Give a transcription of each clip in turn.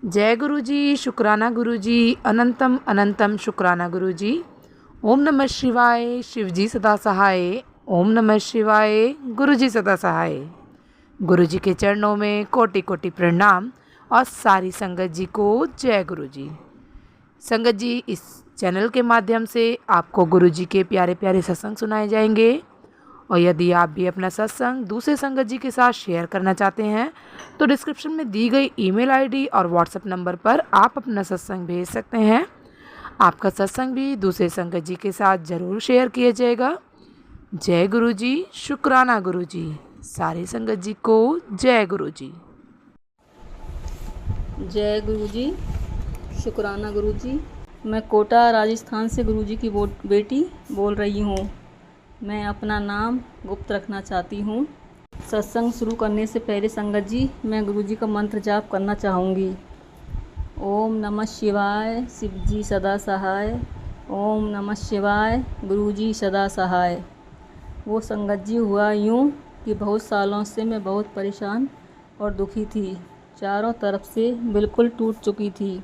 जय गुरु जी, शुक्राना गुरु जी, अनंतम अनंतम शुक्राना गुरु जी। ओम नमः शिवाय, शिव जी सदा सहाय। ओम नमः शिवाय, गुरु जी सदा सहाय। गुरु जी के चरणों में कोटि कोटि प्रणाम और सारी संगत जी को जय गुरु जी। संगत जी, इस चैनल के माध्यम से आपको गुरु जी के प्यारे प्यारे सत्संग सुनाए जाएंगे और यदि आप भी अपना सत्संग दूसरे संगत जी के साथ शेयर करना चाहते हैं तो डिस्क्रिप्शन में दी गई ईमेल आईडी और व्हाट्सएप नंबर पर आप अपना सत्संग भेज सकते हैं। आपका सत्संग भी दूसरे संगत जी के साथ ज़रूर शेयर किया जाएगा। जय गुरु जी, शुक्राना गुरु जी। सारी संगत जी को जय गुरु जी। जय गुरु जी, शुक्राना गुरु जी। मैं कोटा राजस्थान से गुरु जी की बेटी बोल रही हूँ। मैं अपना नाम गुप्त रखना चाहती हूँ। सत्संग शुरू करने से पहले संगत जी, मैं गुरु जी का मंत्र जाप करना चाहूँगी। ओम नमः शिवाय, शिव जी सदा सहाय। ओम नमः शिवाय, गुरु जी सदा सहाय। वो संगत जी, हुआ यूँ कि बहुत सालों से मैं बहुत परेशान और दुखी थी। चारों तरफ से बिल्कुल टूट चुकी थी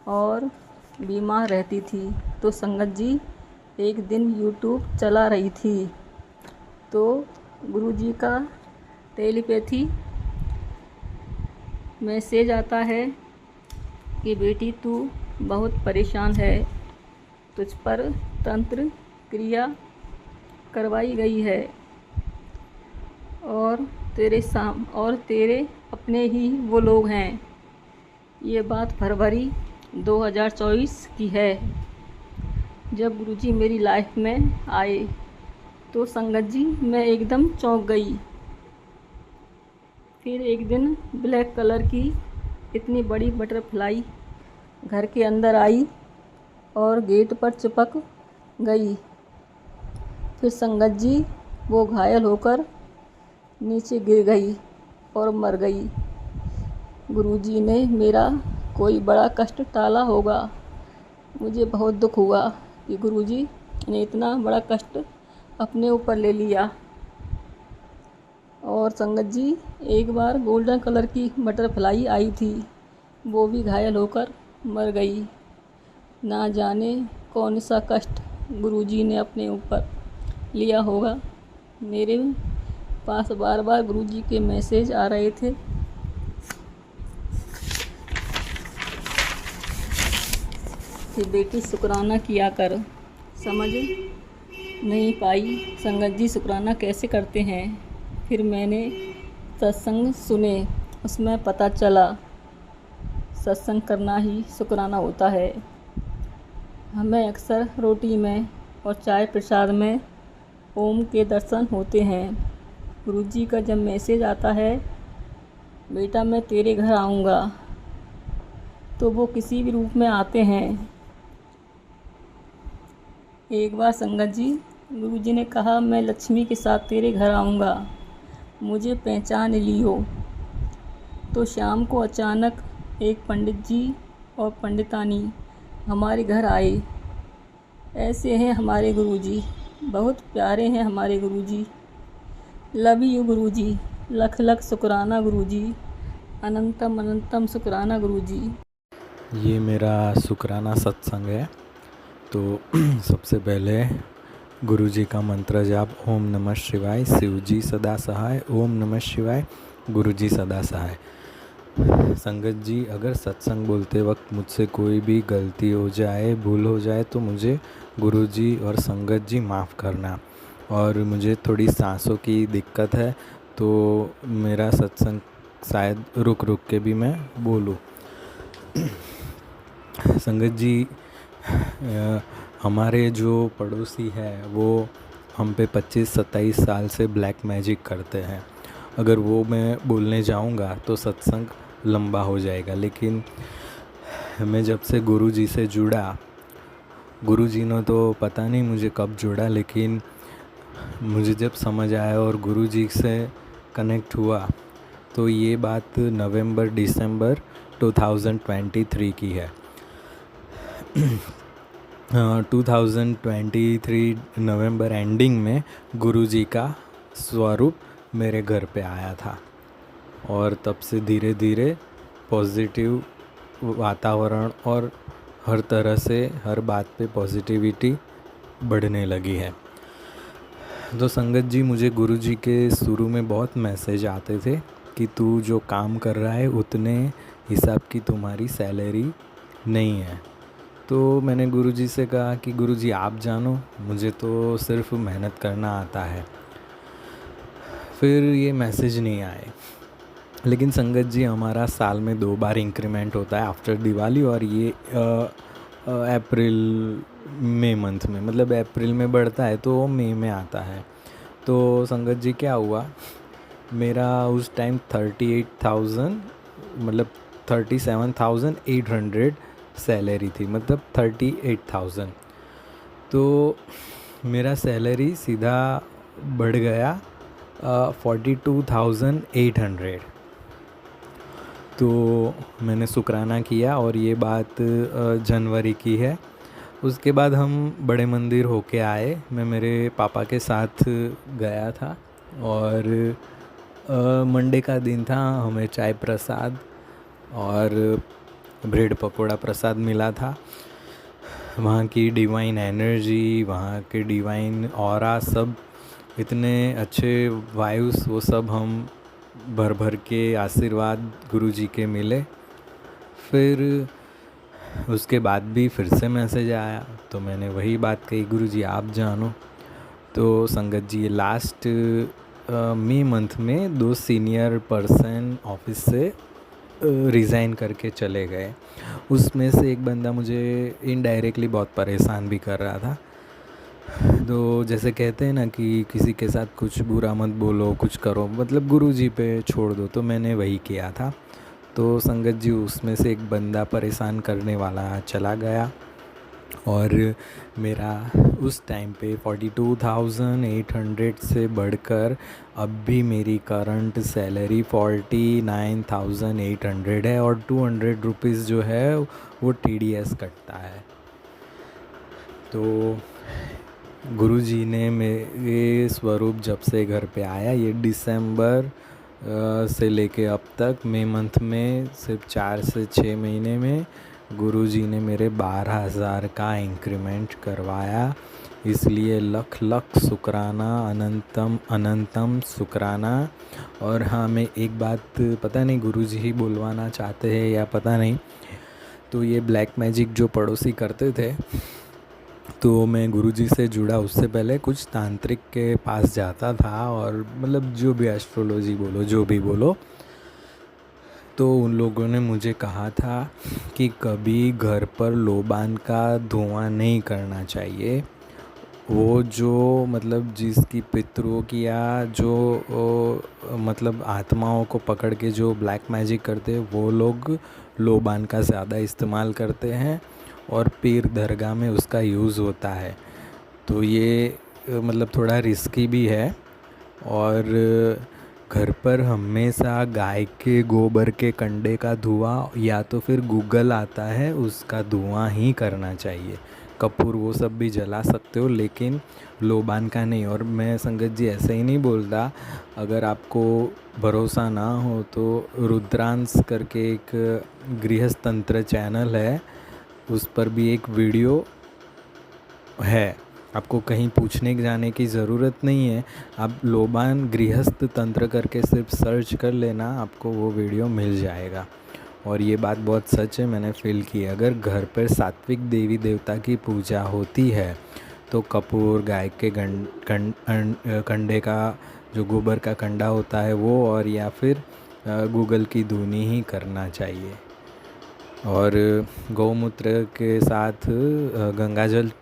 और बीमार रहती थी। तो संगत जी, एक दिन यूट्यूब चला रही थी तो गुरु जी का टेलीपैथी मैसेज आता है कि बेटी तू बहुत परेशान है, तुझ पर तंत्र क्रिया करवाई गई है और तेरे अपने ही वो लोग हैं। ये बात फरवरी 2024 की है जब गुरुजी मेरी लाइफ में आए। तो संगत जी, मैं एकदम चौंक गई। फिर एक दिन ब्लैक कलर की इतनी बड़ी बटरफ्लाई घर के अंदर आई और गेट पर चिपक गई। फिर संगत जी, वो घायल होकर नीचे गिर गई और मर गई। गुरुजी ने मेरा कोई बड़ा कष्ट टाला होगा। मुझे बहुत दुख हुआ कि गुरुजी ने इतना बड़ा कष्ट अपने ऊपर ले लिया। और संगत जी, एक बार गोल्डन कलर की बटरफ्लाई आई थी, वो भी घायल होकर मर गई। ना जाने कौन सा कष्ट गुरुजी ने अपने ऊपर लिया होगा। मेरे पास बार बार गुरुजी के मैसेज आ रहे थे कि बेटी शुक्राना किया कर। समझ नहीं पाई संगत जी शुक्राना कैसे करते हैं। फिर मैंने सत्संग सुने, उसमें पता चला सत्संग करना ही शुक्राना होता है। हमें अक्सर रोटी में और चाय प्रसाद में ओम के दर्शन होते हैं। गुरुजी का जब मैसेज आता है बेटा मैं तेरे घर आऊँगा, तो वो किसी भी रूप में आते हैं। एक बार संगत जी, गुरुजी ने कहा मैं लक्ष्मी के साथ तेरे घर आऊँगा, मुझे पहचान लियो। तो शाम को अचानक एक पंडित जी और पंडितानी हमारे घर आए। ऐसे हैं हमारे गुरुजी, बहुत प्यारे हैं हमारे गुरुजी। लव यू गुरुजी, लख लख शुक्राना गुरुजी, अनंतम अनंतम शुक्राना गुरुजी। ये मेरा शुक्राना सत्संग है। तो सबसे पहले गुरु जी का मंत्र जाप ओम नमः शिवाय, शिव जी सदा सहाय। ओम नमः शिवाय, गुरु जी सदा सहाय। संगत जी, अगर सत्संग बोलते वक्त मुझसे कोई भी गलती हो जाए, भूल हो जाए, तो मुझे गुरु जी और संगत जी माफ़ करना। और मुझे थोड़ी सांसों की दिक्कत है, तो मेरा सत्संग शायद रुक रुक के भी मैं बोलूँ। संगत जी, हमारे जो पड़ोसी है वो हम पे 25-27 साल से ब्लैक मैजिक करते हैं। अगर वो मैं बोलने जाऊंगा तो सत्संग लंबा हो जाएगा, लेकिन मैं जब से गुरु जी से जुड़ा, गुरु जी ने तो पता नहीं मुझे कब जोड़ा, लेकिन मुझे जब समझ आया और गुरु जी से कनेक्ट हुआ, तो ये बात नवंबर दिसंबर 2023 की है। 2023 नवंबर एंडिंग में गुरु जी का स्वरूप मेरे घर पे आया था और तब से धीरे धीरे पॉजिटिव वातावरण और हर तरह से हर बात पे पॉजिटिविटी बढ़ने लगी है। तो संगत जी, मुझे गुरुजी के शुरू में बहुत मैसेज आते थे कि तू जो काम कर रहा है उतने हिसाब की तुम्हारी सैलरी नहीं है। तो मैंने गुरुजी से कहा कि गुरुजी आप जानो, मुझे तो सिर्फ मेहनत करना आता है। फिर ये मैसेज नहीं आए। लेकिन संगत जी, हमारा साल में 2 बार इंक्रीमेंट होता है आफ्टर दिवाली, और ये अप्रैल मई मंथ में, मतलब अप्रैल में बढ़ता है तो मई में आता है। तो संगत जी क्या हुआ, मेरा उस टाइम 38,000 मतलब 37,800 सैलरी थी, मतलब 38,000। तो मेरा सैलरी सीधा बढ़ गया 42,800। तो मैंने शुक्राना किया, और ये बात जनवरी की है। उसके बाद हम बड़े मंदिर होके आए। मैं मेरे पापा के साथ गया था, और मंडे का दिन था। हमें चाय प्रसाद और ब्रेड पकोड़ा प्रसाद मिला था। वहाँ की डिवाइन एनर्जी, वहाँ के डिवाइन ऑरा, सब इतने अच्छे वाइब्स, वो सब हम भर भर के आशीर्वाद गुरुजी के मिले। फिर उसके बाद भी फिर से मैसेज आया, तो मैंने वही बात कही, गुरुजी आप जानो। तो संगत जी, ये लास्ट मई मंथ में 2 सीनियर पर्सन ऑफिस से रिज़ाइन करके चले गए। उसमें से एक बंदा मुझे इनडायरेक्टली बहुत परेशान भी कर रहा था। तो जैसे कहते हैं ना कि किसी के साथ कुछ बुरा मत बोलो, कुछ करो, मतलब गुरुजी पे छोड़ दो, तो मैंने वही किया था। तो संगत जी, उसमें से एक बंदा परेशान करने वाला चला गया, और मेरा उस टाइम पे 42,800 से बढ़कर अब भी मेरी करंट सैलरी 49,800 है, और 200 रुपीज़ जो है वो TDS कटता है। तो गुरुजी ने मेरे स्वरूप जब से घर पे आया, ये दिसंबर से लेके अब तक मई मंथ में सिर्फ 4 से 6 महीने में गुरुजी ने मेरे 12,000 का इंक्रीमेंट करवाया। इसलिए लख लख शुक्राना, अनंतम अनंतम शुक्राना। और हाँ, मैं एक बात, पता नहीं गुरुजी ही बुलवाना चाहते हैं या पता नहीं, तो ये ब्लैक मैजिक जो पड़ोसी करते थे, तो मैं गुरुजी से जुड़ा उससे पहले कुछ तांत्रिक के पास जाता था, और मतलब जो भी एस्ट्रोलॉजी बोलो, जो भी बोलो, तो उन लोगों ने मुझे कहा था कि कभी घर पर लोबान का धुआं नहीं करना चाहिए। वो जो मतलब जिसकी पितरों की या जो मतलब आत्माओं को पकड़ के जो ब्लैक मैजिक करते हैं, वो लोग लोबान का ज़्यादा इस्तेमाल करते हैं, और पीर दरगाह में उसका यूज़ होता है। तो ये मतलब थोड़ा रिस्की भी है। और घर पर हमेशा गाय के गोबर के कंडे का धुआं, या तो फिर गूगल आता है उसका धुआं ही करना चाहिए। कपूर वो सब भी जला सकते हो, लेकिन लोबान का नहीं। और मैं संगत जी ऐसे ही नहीं बोलता, अगर आपको भरोसा ना हो तो रुद्रांश करके एक गृहस्थ तंत्र चैनल है, उस पर भी एक वीडियो है। आपको कहीं पूछने जाने की ज़रूरत नहीं है, आप लोबान गृहस्थ तंत्र करके सिर्फ सर्च कर लेना, आपको वो वीडियो मिल जाएगा। और ये बात बहुत सच है, मैंने फील की। अगर घर पर सात्विक देवी देवता की पूजा होती है तो कपूर, गाय के कंडे का जो गोबर का कंडा होता है वो, और या फिर गूगल की धुनी ही करना चाहिए। और गौमूत्र के साथ गंगाजल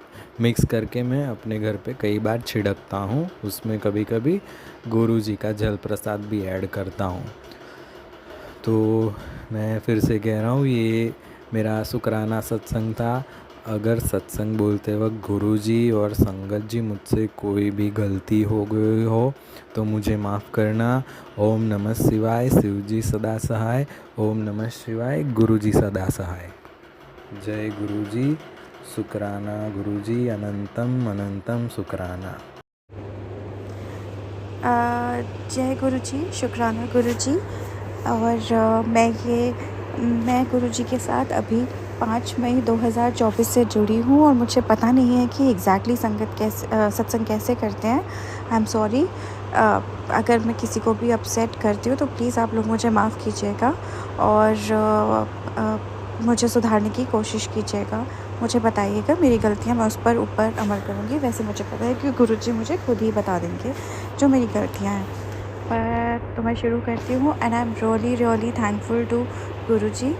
मिक्स करके मैं अपने घर पे कई बार छिड़कता हूँ। उसमें कभी कभी गुरुजी का जल प्रसाद भी ऐड करता हूँ। तो मैं फिर से कह रहा हूँ, ये मेरा शुक्राना सत्संग था। अगर सत्संग बोलते वक्त गुरुजी और संगत जी मुझसे कोई भी गलती हो गई हो तो मुझे माफ़ करना। ओम नमः शिवाय, शिवजी सदा सहाय। ओम नमः शिवाय, गुरुजी सदा सहाय। जय गुरुजी, शुक्राना गुरुजी, अनंतम अनंतम शुक्राना। जय गुरुजी, शुक्राना गुरुजी। और मैं ये मैं गुरुजी के साथ अभी 5 मई 2024 से जुड़ी हूँ और मुझे पता नहीं है कि एग्जैक्टली सत्संग कैसे करते हैं। आई एम सॉरी अगर मैं किसी को भी अपसेट करती हूँ तो प्लीज़ आप लोग मुझे माफ़ कीजिएगा और मुझे सुधारने की कोशिश कीजिएगा। मुझे बताइएगा मेरी गलतियाँ, मैं उस पर ऊपर अमल करूँगी। वैसे मुझे पता है कि गुरुजी मुझे खुद ही बता देंगे जो मेरी गलतियाँ हैं। पर तो मैं शुरू करती हूँ and I am really thankful to Guruji.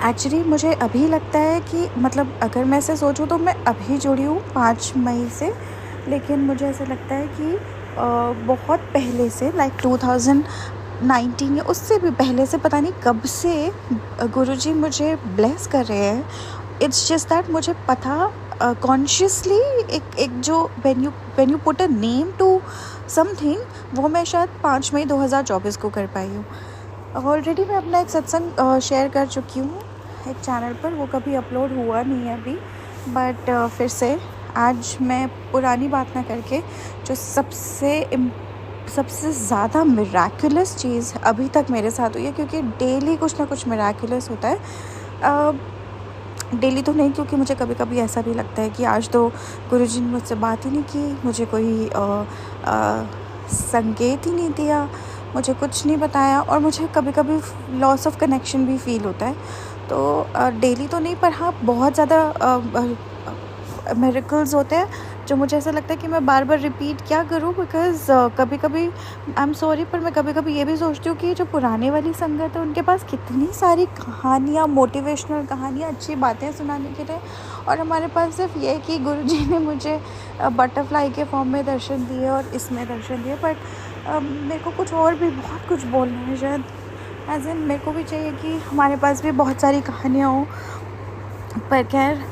Actually मुझे अभी लगता है कि मतलब अगर मैं ऐसे सोचूं तो मैं अभी जुड़ी हूँ 5 मई से, लेकिन मुझे ऐसा लगता है कि बहुत पहले से लाइक 2019 या उससे भी पहले से पता नहीं कब से गुरुजी मुझे ब्लेस कर रहे हैं। इट्स जस्ट दैट मुझे पता कॉन्शियसली एक जो when you put a name to something, वो मैं शायद 5 मई 2024 को कर पाई हूँ। ऑलरेडी मैं अपना एक सत्संग शेयर कर चुकी हूँ एक चैनल पर, वो कभी अपलोड हुआ नहीं है अभी, बट फिर से आज मैं पुरानी बात ना करके जो सबसे ज़्यादा मिराकुलस चीज़ अभी तक मेरे साथ हुई है, क्योंकि डेली कुछ ना कुछ मिराकुलस होता है। डेली तो नहीं, क्योंकि मुझे कभी कभी ऐसा भी लगता है कि आज तो गुरुजी ने मुझसे बात ही नहीं की, मुझे कोई संकेत ही नहीं दिया, मुझे कुछ नहीं बताया, और मुझे कभी कभी लॉस ऑफ कनेक्शन भी फील होता है। तो डेली तो नहीं, पर हाँ बहुत ज़्यादा मिरेकल्स होते हैं जो मुझे ऐसा लगता है कि मैं बार बार रिपीट क्या करूं, बिकॉज़ कभी कभी आई एम सॉरी पर मैं कभी कभी ये भी सोचती हूँ कि जो पुराने वाली संगत है उनके पास कितनी सारी कहानियाँ, मोटिवेशनल कहानियाँ, अच्छी बातें सुनाने के लिए, और हमारे पास सिर्फ ये है कि गुरुजी ने मुझे बटरफ्लाई के फॉर्म में दर्शन दिए और इसमें दर्शन दिए। बट मेरे को कुछ और भी बहुत कुछ बोलना है शायद, एज इन मेरे को भी चाहिए कि हमारे पास भी बहुत सारी कहानियाँ हों, पर खैर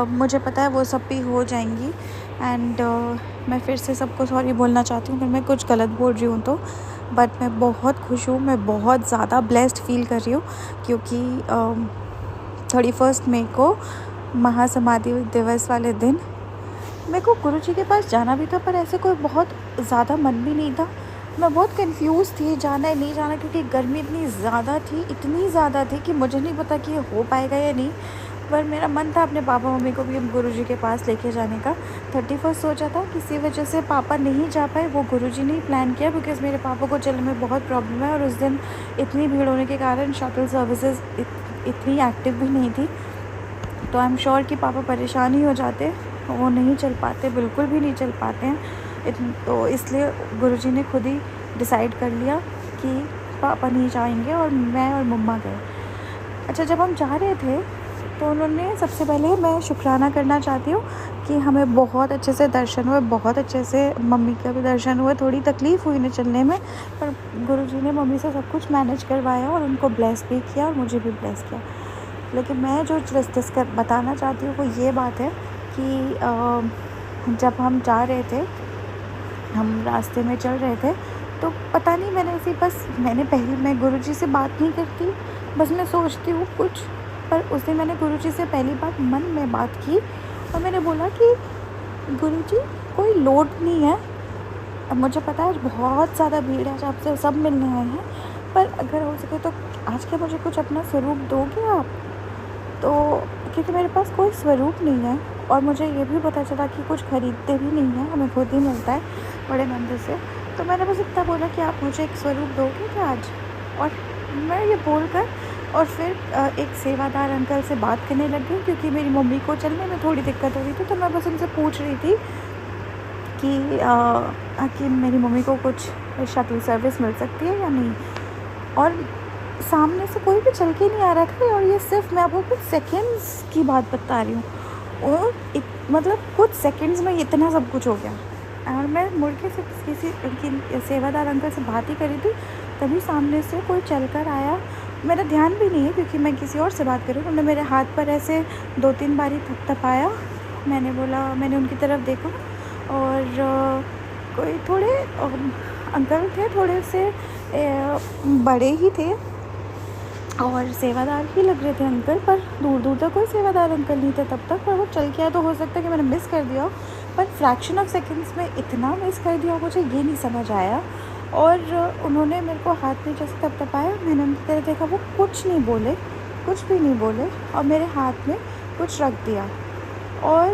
मुझे पता है वो सब भी हो जाएंगी। एंड मैं फिर से सबको सॉरी बोलना चाहती हूँ अगर मैं कुछ गलत बोल रही हूँ तो, बट मैं बहुत खुश हूँ, मैं बहुत ज़्यादा ब्लेस्ड फील कर रही हूँ, क्योंकि 31 मई को महासमाधि दिवस वाले दिन मेरे को गुरुजी के पास जाना भी था, पर ऐसे कोई बहुत ज़्यादा मन भी नहीं था। मैं बहुत कंफ्यूज थी जाना है नहीं जाना, क्योंकि गर्मी इतनी ज़्यादा थी कि मुझे नहीं पता कि ये हो पाएगा या नहीं। पर मेरा मन था अपने पापा मम्मी को भी गुरुजी के पास लेके जाने का। 31 सोचा था, किसी वजह से पापा नहीं जा पाए, वो गुरुजी ने ही प्लान किया, बिकॉज़ मेरे पापा को चलने में बहुत प्रॉब्लम है और उस दिन इतनी भीड़ होने के कारण शटल सर्विसेज इतनी एक्टिव भी नहीं थी। तो आई एम श्योर कि पापा परेशान ही हो जाते, वो नहीं चल पाते, बिल्कुल भी नहीं चल पाते हैं। तो इसलिए गुरुजी ने खुद ही डिसाइड कर लिया कि पापा नहीं जाएंगे और मैं और मम्मा गए। अच्छा, जब हम जा रहे थे तो उन्होंने सबसे पहले, मैं शुक्राना करना चाहती हूँ कि हमें बहुत अच्छे से दर्शन हुए, बहुत अच्छे से मम्मी का भी दर्शन हुआ। थोड़ी तकलीफ़ हुई ना चलने में, पर गुरुजी ने मम्मी से सब कुछ मैनेज करवाया और उनको ब्लेस भी किया और मुझे भी ब्लेस किया। लेकिन मैं जो डिस्कस बताना चाहती हूँ वो ये बात है कि जब हम जा रहे थे, हम रास्ते में चल रहे थे, तो पता नहीं मैं गुरुजी से बात नहीं करती, बस मैं सोचती हूँ कुछ। पर उस दिन मैंने गुरुजी से पहली बार मन में बात की और मैंने बोला कि गुरुजी कोई लोड नहीं है, अब मुझे पता है बहुत ज़्यादा भीड़ है, आपसे सब मिलने आए हैं, पर अगर हो सके तो आज के मुझे कुछ अपना स्वरूप दोगे आप? तो क्योंकि मेरे पास कोई स्वरूप नहीं है और मुझे ये भी पता चला कि कुछ ख़रीदते भी नहीं हैं, हमें खुद ही मिलता है बड़े मंदिर से। तो मैंने बस इतना बोला कि आप मुझे एक स्वरूप दोगे क्या आज? और मैं ये बोलकर और फिर एक सेवादार अंकल से बात करने लग गई, क्योंकि मेरी मम्मी को चलने में थोड़ी दिक्कत हो रही थी। तो मैं बस उनसे पूछ रही थी कि मेरी मम्मी को कुछ शटल सर्विस मिल सकती है या नहीं। और सामने से कोई भी चल के नहीं आ रहा था, और ये सिर्फ मैं आपको कुछ सेकेंड्स की बात बता रही हूँ, और मतलब कुछ सेकेंड्स में इतना सब कुछ हो गया। और मैं मुड़ के सिर्फ किसी सेवादार अंकल से बात ही करी थी, तभी सामने से कोई चल कर आया। मेरा ध्यान भी नहीं है क्योंकि मैं किसी और से बात कर रही हूँ। उन्होंने मेरे हाथ पर ऐसे 2-3 बारी थपथपाया। मैंने उनकी तरफ देखा और कोई थोड़े अंकल थे, थोड़े से बड़े ही थे और सेवादार ही लग रहे थे अंकल, पर दूर दूर तक कोई सेवादार अंकल नहीं थे तब तक। पर वो चल के आया, तो हो सकता है कि मैंने मिस कर दिया, पर फ्रैक्शन ऑफ सेकेंड्स में इतना मिस कर दिया मुझे ये नहीं समझ आया। और उन्होंने मेरे को हाथ में जैसे थपथपाया, मैंने उनकी तरफ देखा, वो कुछ नहीं बोले, कुछ भी नहीं बोले, और मेरे हाथ में कुछ रख दिया। और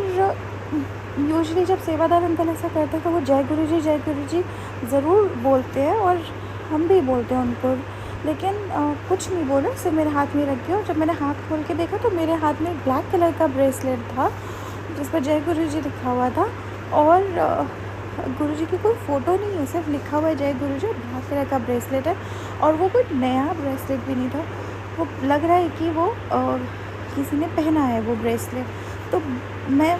यूजुअली जब सेवादार अंकल ऐसा करते हैं तो वो जय गुरु जी ज़रूर बोलते हैं, और हम भी बोलते हैं उनको, लेकिन कुछ नहीं बोले, सिर्फ मेरे हाथ में रख दिया। और जब मैंने हाथ खोल के देखा तो मेरे हाथ में एक ब्लैक कलर का ब्रेसलेट था जिस पर जय गुरु जी लिखा हुआ था, और गुरु जी की कोई फ़ोटो नहीं है, सिर्फ लिखा हुआ है जय गुरु जी, ब्लैक कलर का ब्रेसलेट है। और वो कोई नया ब्रेसलेट भी नहीं था, वो लग रहा है कि वो किसी ने पहना है वो ब्रेसलेट। तो मैं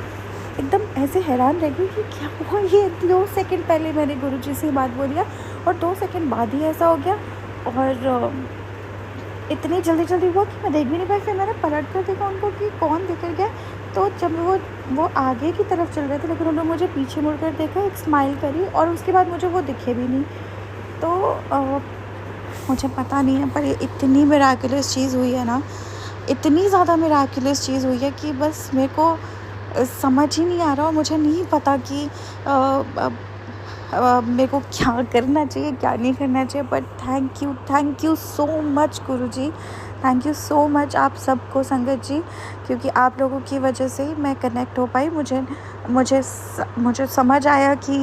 एकदम ऐसे हैरान रह गई कि क्या हुआ, ये 2 सेकंड पहले मैंने गुरु जी से बात बोली और 2 सेकंड बाद ही ऐसा हो गया। और इतनी जल्दी हुआ कि मैं देख भी नहीं पाई। फिर मैंने पलट कर देखा उनको कि कौन दिख गया, तो जब वो आगे की तरफ चल रहे थे, लेकिन उन्होंने मुझे पीछे मुड़ कर देखा, एक स्माइल करी, और उसके बाद मुझे वो दिखे भी नहीं। तो मुझे पता नहीं है, पर ये इतनी मिराकुलस चीज़ हुई है ना, इतनी ज़्यादा मिराकुलस चीज़ हुई है कि बस मेरे को समझ ही नहीं आ रहा, और मुझे नहीं पता कि मेरे को क्या करना चाहिए, क्या नहीं करना चाहिए। But thank you so much Guruji, thank you so much आप सबको संगत जी, क्योंकि आप लोगों की वजह से ही मैं कनेक्ट हो पाई। मुझे समझ आया कि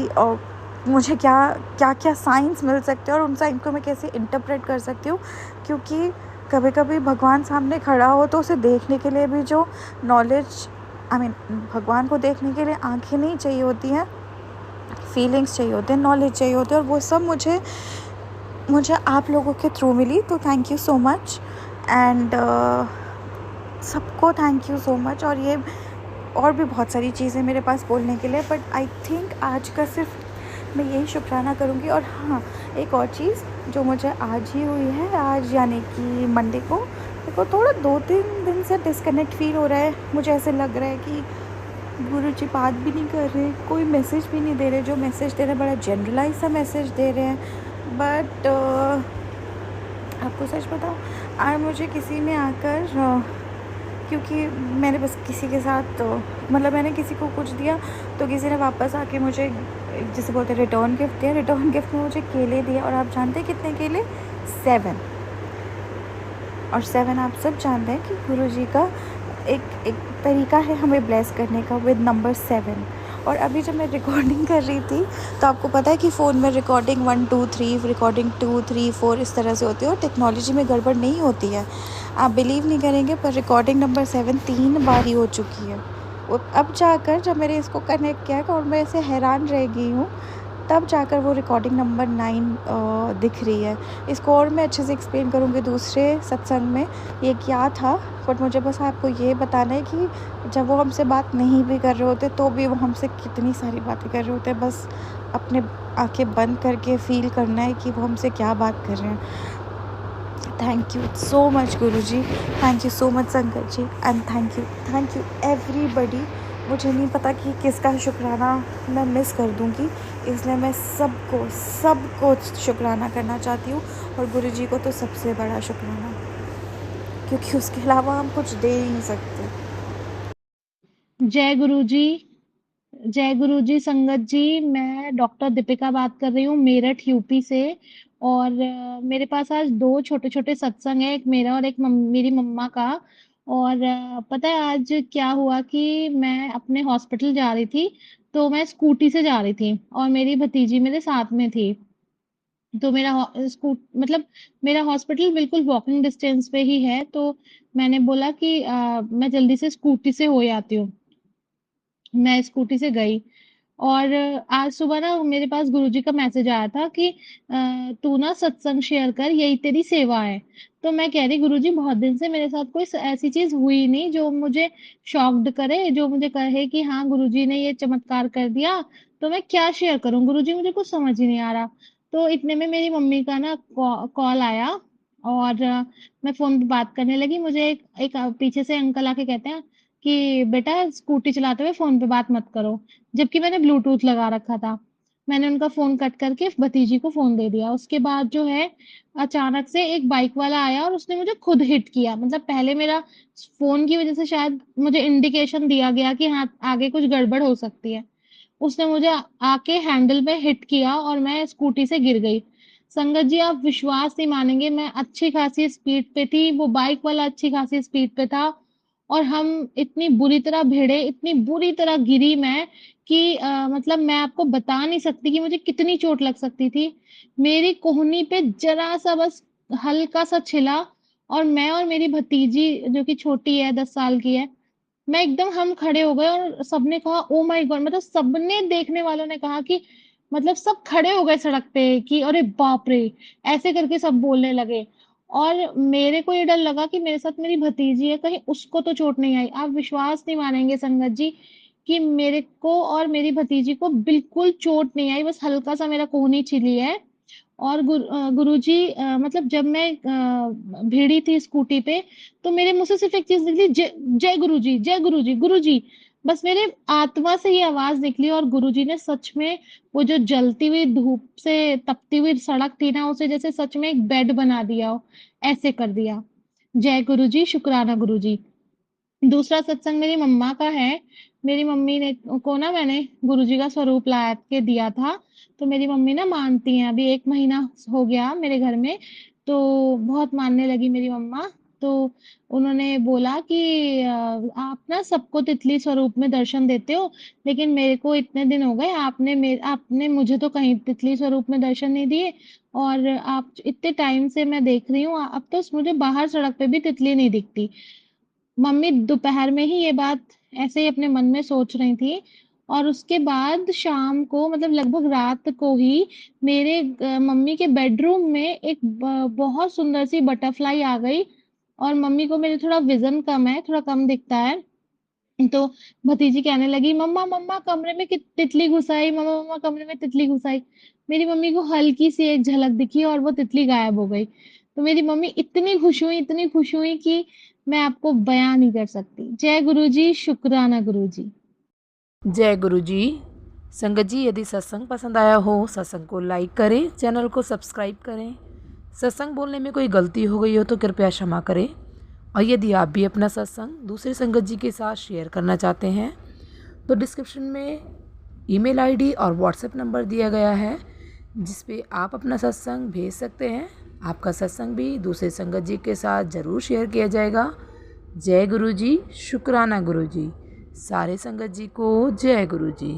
मुझे क्या साइंस मिल सकते हैं और उन साइंस को मैं कैसे इंटरप्रेट कर सकती हूँ, क्योंकि कभी कभी भगवान सामने खड़ा हो तो उसे देखने के लिए भी जो नॉलेज, भगवान को देखने के लिए आंखें नहीं चाहिए होती हैं, फीलिंग्स चाहिए होते हैं, नॉलेज चाहिए होते हैं, और वो सब मुझे आप लोगों के थ्रू मिली। तो thank you so much, and सबको थैंक यू सो मच। और भी बहुत सारी चीज़ें मेरे पास बोलने के लिए, बट आई थिंक आज का सिर्फ मैं यही शुक्राना करूँगी। और हाँ, एक और चीज़ जो मुझे आज ही हुई है, आज यानी कि मंडे को, मेरे को थोड़ा 2-3 दिन से डिस्कनेक्ट फील हो रहा है। मुझे ऐसे लग रहा है कि गुरुजी बात भी नहीं कर रहे, कोई मैसेज भी नहीं दे रहे, जो मैसेज दे रहे हैं बड़ा जनरलाइज सा मैसेज दे रहे हैं। बट आपको सच बताऊँ, आज मुझे किसी ने आकर क्योंकि मैंने बस किसी के साथ मैंने किसी को कुछ दिया, तो किसी ने वापस आके मुझे, जिसे बोलते हैं, रिटर्न गिफ्ट दिया। रिटर्न गिफ्ट में मुझे केले दिए, और आप जानते हैं कितने केले? 7। और 7 आप सब जानते हैं कि गुरुजी का एक तरीका है हमें ब्लेस करने का, विद नंबर 7। और अभी जब मैं रिकॉर्डिंग कर रही थी तो आपको पता है कि फ़ोन में रिकॉर्डिंग 1 2 3, रिकॉर्डिंग 2 3 4 इस तरह से होती है, और टेक्नोलॉजी में गड़बड़ नहीं होती है। आप बिलीव नहीं करेंगे, पर रिकॉर्डिंग नंबर 7 3 बार ही हो चुकी है। और अब जाकर जब मैंने इसको कनेक्ट किया और मैं ऐसे हैरान रह गई हूँ, तब जाकर वो रिकॉर्डिंग नंबर 9 दिख रही है। इसको और मैं अच्छे से एक्सप्लेन करूँगी दूसरे सत्संग में ये क्या था, बट मुझे बस आपको ये बताना है कि जब वो हमसे बात नहीं भी कर रहे होते तो भी वो हमसे कितनी सारी बातें कर रहे होते हैं। बस अपने आंखें बंद करके फील करना है कि वो हमसे क्या बात कर रहे हैं। Thank you so much Guruji, thank you so much संगत जी, एंड थैंक यू एवरीबडी। मुझे नहीं पता कि किसका शुक्राना मैं मिस कर दूंगी, इसलिए मैं सबको शुक्राना करना चाहती हूँ, और गुरुजी को तो सबसे बड़ा शुक्राना, क्योंकि उसके अलावा हम कुछ दे ही नहीं सकते। जय गुरु जी, जय गुरु जी, संगत जी। मैं डॉक्टर दीपिका बात कर रही हूँ मेरठ यूपी से। और मेरे पास आज 2 छोटे-छोटे सत्संग हैं, एक मेरा और एक मेरी मम्मा का। और पता है आज क्या हुआ कि मैं अपने हॉस्पिटल जा रही थी, तो मैं स्कूटी से जा रही थी और मेरी भतीजी मेरे साथ में थी। तो मेरा मेरा हॉस्पिटल बिल्कुल वॉकिंग डिस्टेंस पे ही है, तो मैंने बोला कि मैं जल्दी से स्कूटी से हो आती हूँ। मैं स्कूटी से गई, और आज सुबह ना मेरे पास गुरुजी का मैसेज आया था कि तू ना सत्संग शेयर कर, यही तेरी सेवा है। तो मैं कह रही गुरुजी बहुत दिन से मेरे साथ कोई ऐसी चीज़ हुई नहीं जो मुझे शॉक्ड करे, जो मुझे कहे कि हाँ गुरुजी ने ये चमत्कार कर दिया, तो मैं क्या शेयर करूँ गुरुजी, मुझे कुछ समझ ही नहीं आ रहा। तो इतने में मेरी मम्मी का ना कॉल आया, और मैं फ़ोन पे बात करने लगी। मुझे एक पीछे से अंकल आके कहते हैं कि बेटा स्कूटी चलाते हुए फ़ोन पे बात मत करो। जबकि मैंने ब्लूटूथ लगा रखा था। मैंने उनका फ़ोन कट करके भतीजी को फ़ोन दे दिया। उसके बाद जो है अचानक से एक बाइक वाला आया और उसने मुझे खुद हिट किया। मतलब पहले मेरा फ़ोन की वज़ह से शायद मुझे इंडिकेशन दिया गया कि हाँ, आगे कुछ गड़बड़ हो सकती है। उसने मुझे आके हैंडल पे हिट किया और मैं स्कूटी से गिर गई। संगत जी आप विश्वास नहीं मानेंगे, मैं अच्छी खासी स्पीड पे थी, वो बाइक वाला अच्छी खासी स्पीड पे था और हम इतनी बुरी तरह भिड़े, इतनी बुरी तरह गिरी मैं कि मतलब मैं आपको बता नहीं सकती कि मुझे कितनी चोट लग सकती थी। मेरी कोहनी पे ज़रा-सा बस हल्का-सा छिला और मैं और मेरी भतीजी जो कि छोटी है 10 साल की है, मैं एकदम हम खड़े हो गए और सबने कहा ओह माय गॉड! मतलब सबने देखने वालों ने कहा कि मतलब सब खड़े हो गए सड़क पे कि अरे बाप रे! ऐसे करके सब बोलने लगे। और मेरे को ये डर लगा कि मेरे साथ मेरी भतीजी है, कहीं उसको तो चोट नहीं आई। आप विश्वास नहीं मानेंगे संगत जी कि मेरे को और मेरी भतीजी को बिल्कुल चोट नहीं आई, बस हल्का-सा मेरा कोहनी छिली है। और गुरुजी मतलब जब मैं भीड़ी थी स्कूटी पे, तो मेरे मुँह से सिर्फ़ एक चीज़ निकली जय जय गुरुजी, जय गुरुजी, गुरुजी। बस मेरे आत्मा से ये आवाज़ निकली और गुरुजी ने सच में वो जो जलती हुई धूप से तपती हुई सड़क थी ना, उसे जैसे सच में एक बेड बना दिया हो, ऐसे कर दिया। जय गुरुजी, शुक्राना गुरुजी। दूसरा सत्संग मेरी मम्मा का है। मेरी मम्मी ने को ना मैंने गुरुजी का स्वरूप ला के दिया था, तो मेरी मम्मी ना मानती हैं। अभी 1 महीना हो गया मेरे घर में, तो बहुत मानने लगी मेरी मम्मा। तो उन्होंने बोला कि आप ना सबको तितली स्वरूप में दर्शन देते हो, लेकिन मेरे को इतने दिन हो गए आपने मुझे तो कहीं तितली स्वरूप में दर्शन नहीं दिए और आप इतने टाइम से मैं देख रही हूँ, अब तो मुझे बाहर सड़क पे भी तितली नहीं दिखती। मम्मी दोपहर में ही ये बात ऐसे ही अपने मन में सोच रही थी और उसके बाद शाम को मतलब लगभग रात को ही मेरे मम्मी के बेडरूम में एक बहुत सुंदर सी बटरफ्लाई आ गई और मम्मी को मेरे थोड़ा विजन कम है, थोड़ा कम दिखता है। तो भतीजी कहने लगी मम्मा मम्मा कमरे में तितली घुस आई, मम्मा मम्मा कमरे में तितली घुस आई। मेरी मम्मी को हल्की सी एक झलक दिखी और वो तितली गायब हो गई। तो मेरी मम्मी इतनी खुश हुई कि मैं आपको बयां नहीं कर सकती। जय गुरुजी, शुक्राना गुरुजी। जय गुरु जी। संगत जी यदि सत्संग पसंद आया हो, सत्संग को लाइक करें, चैनल को सब्सक्राइब करें। सत्संग बोलने में कोई गलती हो गई हो तो कृपया क्षमा करें। और यदि आप भी अपना सत्संग दूसरे संगत जी के साथ शेयर करना चाहते हैं तो डिस्क्रिप्शन में ईमेल आईडी और व्हाट्सएप नंबर दिया गया है, जिस पे आप अपना सत्संग भेज सकते हैं। आपका सत्संग भी दूसरे संगत जी के साथ ज़रूर शेयर किया जाएगा। जय गुरु जी, शुक्राना गुरु जी। सारे संगत जी को जय गुरु जी।